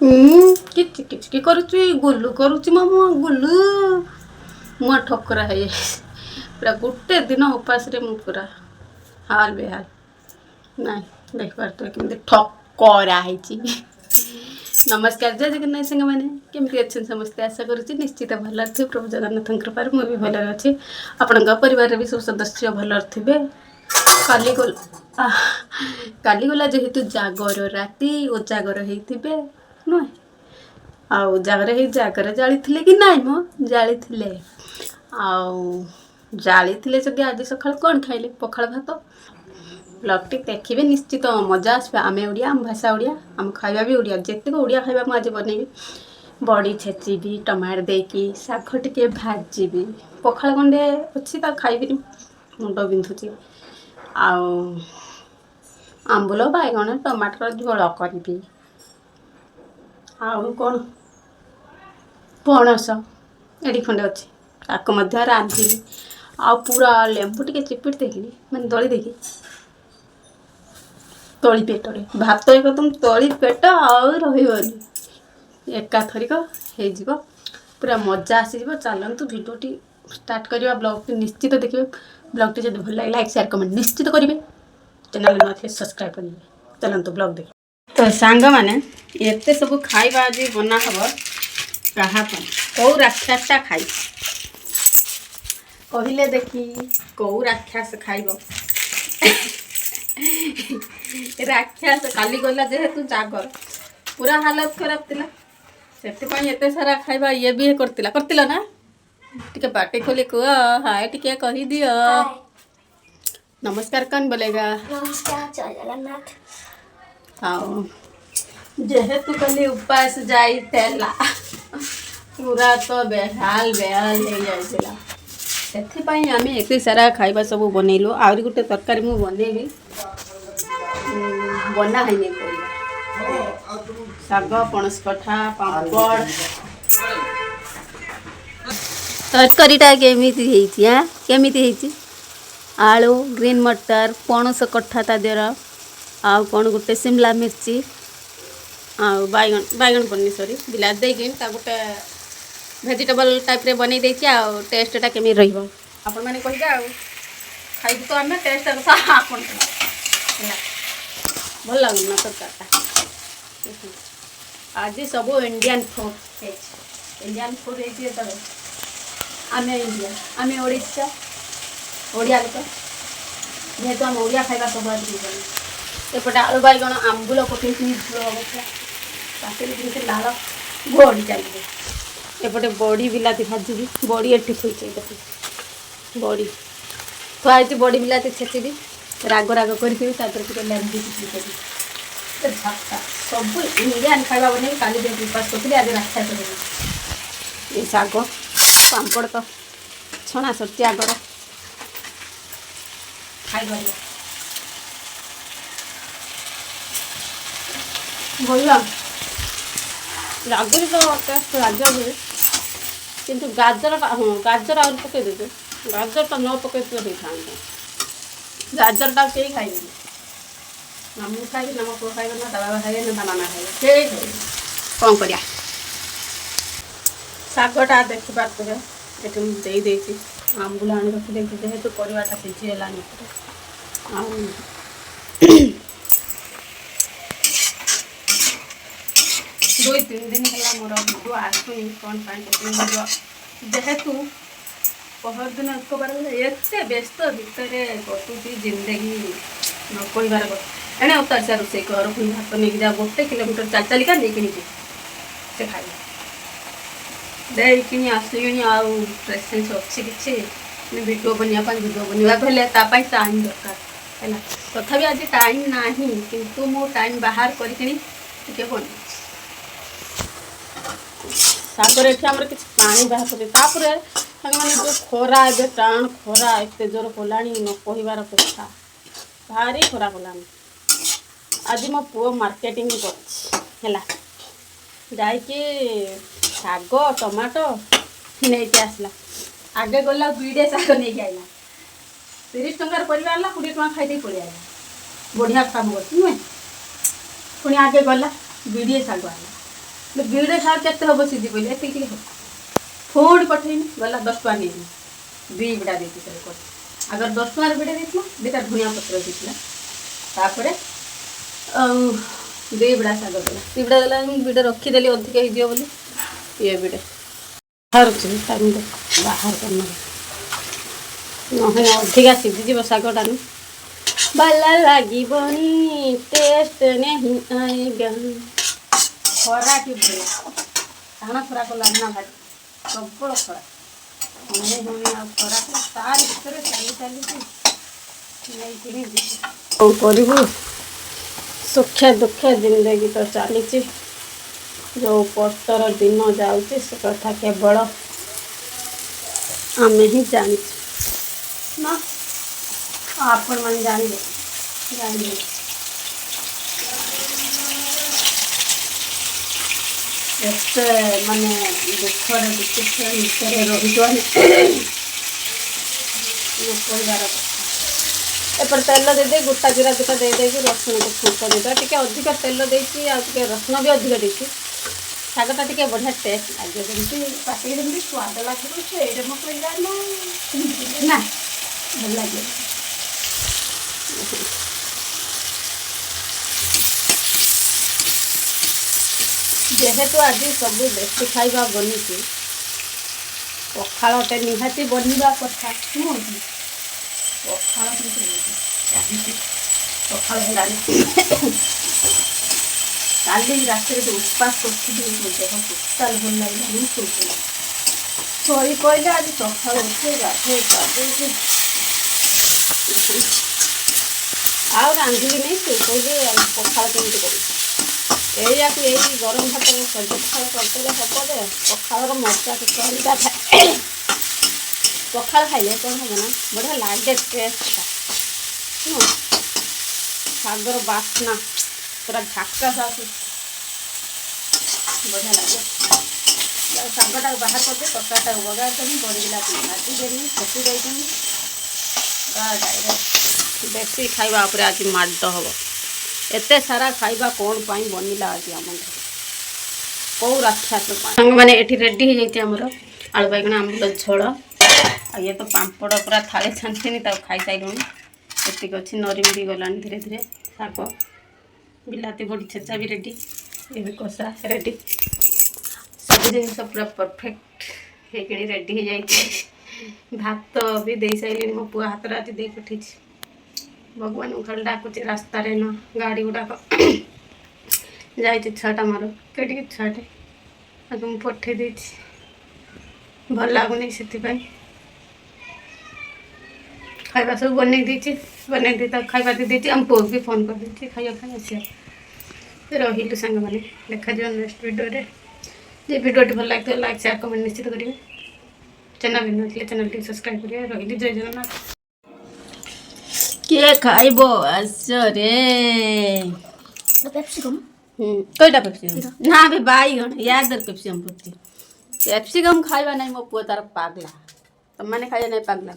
किचकी करुची गुल्लू करुची मामू गुल्लू मो ठकरा है पूरा गोटे दिन उपास रे मु पूरा हाल बेहाल नाई देख पारत केमती ठकरा है। नमस्कार जय जगन्नाथ संग मैंने केमती अच्छे समस्ते आशा करुच्ची निश्चित भल थे प्रभु जगन्नाथ कृपार मुझे भल अच्छी आपण परिवार भी सब सदस्य भल थे। काली गला जेहेतु जागर राति उजागर होते नुहे आउ जागर जाली कि नाई मो जाली जाली जदि आज सकाल कौन खाइले पखाल भात ब्लॉगटी देखिए निश्चित मजा आस आम ओडिया आम भाषा ओडिया आम खाଇବା भी ओडिया जितक ओडिया खाଇବା मुझे बनैबी बड़ी छेचीबी टमाटर देकी शाग टिके भाजीबी पखाल गंडे अच्छी खाइबी मुंड बिंधुची आंबुल बैगण टमाटर झोल करी आउ कौन पणस एडी खंडे अच्छे ताको मध्य रांधि आ पूरा लेंबू टिके चिपिट देखी मैंने दली देखी तली पेटरे भात एक तुम तली पेट आउ रही एकाथरिक हो पूरा मजा आसीज चलतु भिडियोटी स्टार्ट करवा ब्लॉग निश्चित देखिए ब्लॉगटी जब भल लगे लाइक शेयर कमेंट निश्चित करेंगे चैनल न थे सब्सक्राइब करेंगे चलतु ब्लॉग देख तो सांग मैंने एते सब खाइबा आज बना हम क्या कौ राक्षसटा खाई कहले देखी कौ राक्षस खाइब राक्षस काली गला जेहेतु जागर पूरा हालत खराब थिला से एते सारा खाइबा ये भी करतिला ना टिके बाटे खोले को हाय टिके कही दियो नमस्कार कौन बोलेगा नमस्कार जय जगन्नाथ। हाँ जेहेतु कल उपास जाई तेला पूरा तो बेहाल बेहाल हो जाइला से आम एत सारा खाइबा सब बनइलु आहरी गोटे तरकारी मु बनैबी बना है शाग पणस कठा पापड़ तरकारीटा केमी आलू ग्रीन मटर पणस कठा ता देर आउ कौन गोटे शिमला मिर्ची आउ बैगन पन्नी सॉरी बिलात देकी गोटे भेजिटेबल टाइप रे बनै देछि आ टेस्टटा केमी रहिबो आपण माने कहिबा आ खाइबो तो आमे टेस्ट आपण ହେଲା भल लागल ना तरकारीटा आज सब इंडियन फूड इंडियन फूड है तब आमे इंडिया आमे ओडिशा ओडिया लोक जेहेतु आम ओडिया खाइबा सब आज एपटे आलू बैगण आंबुल पकई झोल हम पाटे लाल बड़ी चलिए एपटे बड़ी बिलाती भाजी बड़ी एटी खुलचे देख बड़ी थोड़ी बड़ी बिलाती छेची राग राग करी लेंबू सब इंडियन खाइबा बन काली दिन उपास करी आज राक्षा ये शाग पापड़ तो छना सर आगर खाई भल लगे तो टेस्ट लगे किंतु गाजर हाँ गाजर आउर पकई देते गाजर तो न पकई था गाजर टा कई खाइबे ना मु खाइबे ना मो पुआ खाइबे ना दादा खाइबे ना नाना खाइबे कौन करिया शागटा देखी पारे ये देदेसी आंबुल आनी रखी देखी जेहेतु परिवाटा सीझीगलानी दुई तीन दिन है मोर भिडियो आसुनी कौन भिडियो जेहेतु पहर दिन एक बार एत व्यस्त भितर कटुची जिंदगी न कहबार एणे उतार से रोसे कर पुणी भात नहीं जा 1 किलोमीटर चल चलिका नहीं से खाई देखिनी आसलिनी आउ प्रेसेंस अच्छी किसी भिडियो बनवाई भिडियो बनवाई टाइम दरकार है तथापि आज टाइम ना किंतु मो टाइम बाहर करके बन सागर ये आम कि पानी बाहर कर मैंने जो खरा ए टाण खरा एत जोर कला न कहबार कथा भारी खरा कलानी आज मो पुओ मार्केटिंग कर शाग टमाटो नहीं आसला आगे गला बीड़े शाग नहीं आईला 30 टंकार परिवार 20 टका खाई पड़े आया बढ़िया काम कर नुहे पुणी आगे गला बीड़े शाग आला भिड़े सार केते हम सीधी पड़े एति फोड़ पठेनी गला 10 टका नहीं 2 बिड़ा देती अगर 10 टकर बिड़ा देता 2टा धनिया पत्र देता तापर 2 बिड़ा शाग देला 2 बिड़ा देला बिड़ा रखीदेली अधिक हो बोली ये बिड़ा बाहर टाइम बाहर करना ना अधिका सीझीज शागटा भल लगी टेस्ट नहीं आएगा खरा कि टाण खरा को लगना भारी प्रबल खरा खरा तार भर चली चली करूँ सुखे दुखे जिंदगी तो चली जो कष्टर दिन जाऊँगी से कथा केवल आम ही जानी ना आपण मैंने जान एते माने दुखर दुख भितर रही एपर तेल दे गोटा जीरा दुटा दे रसुण को छुंक देदेगा टी अधिक तेल देती रसुण भी अधिक देती शागटा टी बढ़िया टेस्ट लगे जमी पाटी जमी स्वाद लगे ये मो ना भल लगे जेहेतु आज सब देशी खाଇବା बनी पखाड़े निहाती बनवा कथा नुह पखाड़ पखाड़ काली रात उपास कर देह टोटाल भल लगे सोई कहले आज सका उठे गाधे गाधे आउ रांधिली नहीं से कहले पखाड़ केमती कर यही गरम भात सज पखाड़ करते हम दे पखाड़ मजा किसी अलग था पखाड़ खाइले कौन हम ना बढ़िया लगे टेस्टा शागर बास्ना पूरा झाक्का आस बढ़िया लगे शागटा बाहर करदे तरकारीटा बगार देनी बड़गला भाजी देनी छेची देनी देसी खाइबा उपरे आज माड हम एते सारा खाइबा कौन पाई बनिला आज आम कौ राक्षस सांग मैंने ये रेडी हो जाती आमर आलू बैगण आंबुल झोल आ ये तो पांपड़ पूरा थाले छानी खाई सारूँ एतिक अच्छी नरम भी गलानी धीरे धीरे शाग बिलाती बड़ी छेचा भी रेडी ये भी कषा रेडी सब जिन पूरा परफेक्ट होगी रेडी हो जाए भात भी दे सारे मो पुआ हाथ आज दे पठी भगवान खाली डाकुचे रास्ता न गाड़ी गुड़ाक जाइए छुआटा मोर कटिक छुआटे आज मुझे पठे दे भल लगुनि से खाଇବା सब बन खाଇବା दे आम पुआ भी फोन कर देती खाइया खाई आस रही सांग मैंने देखा नेक्स्ट वीडियो जे वीडियो भल लगे लाइक शेयर कमेंट निश्चित करेंगे चैनल नुले चैनल टी सब्सक्राइब करेंगे रही जय जगन्नाथ किए खाइब आस रे पेप्सिकम कईटा पेप्सिकम ना भी बैगन याद पेप्सिकम पेप्सिकम खाइबा नहीं मो पुआ तार पागला तुम मैंने खाइबा नहीं पागला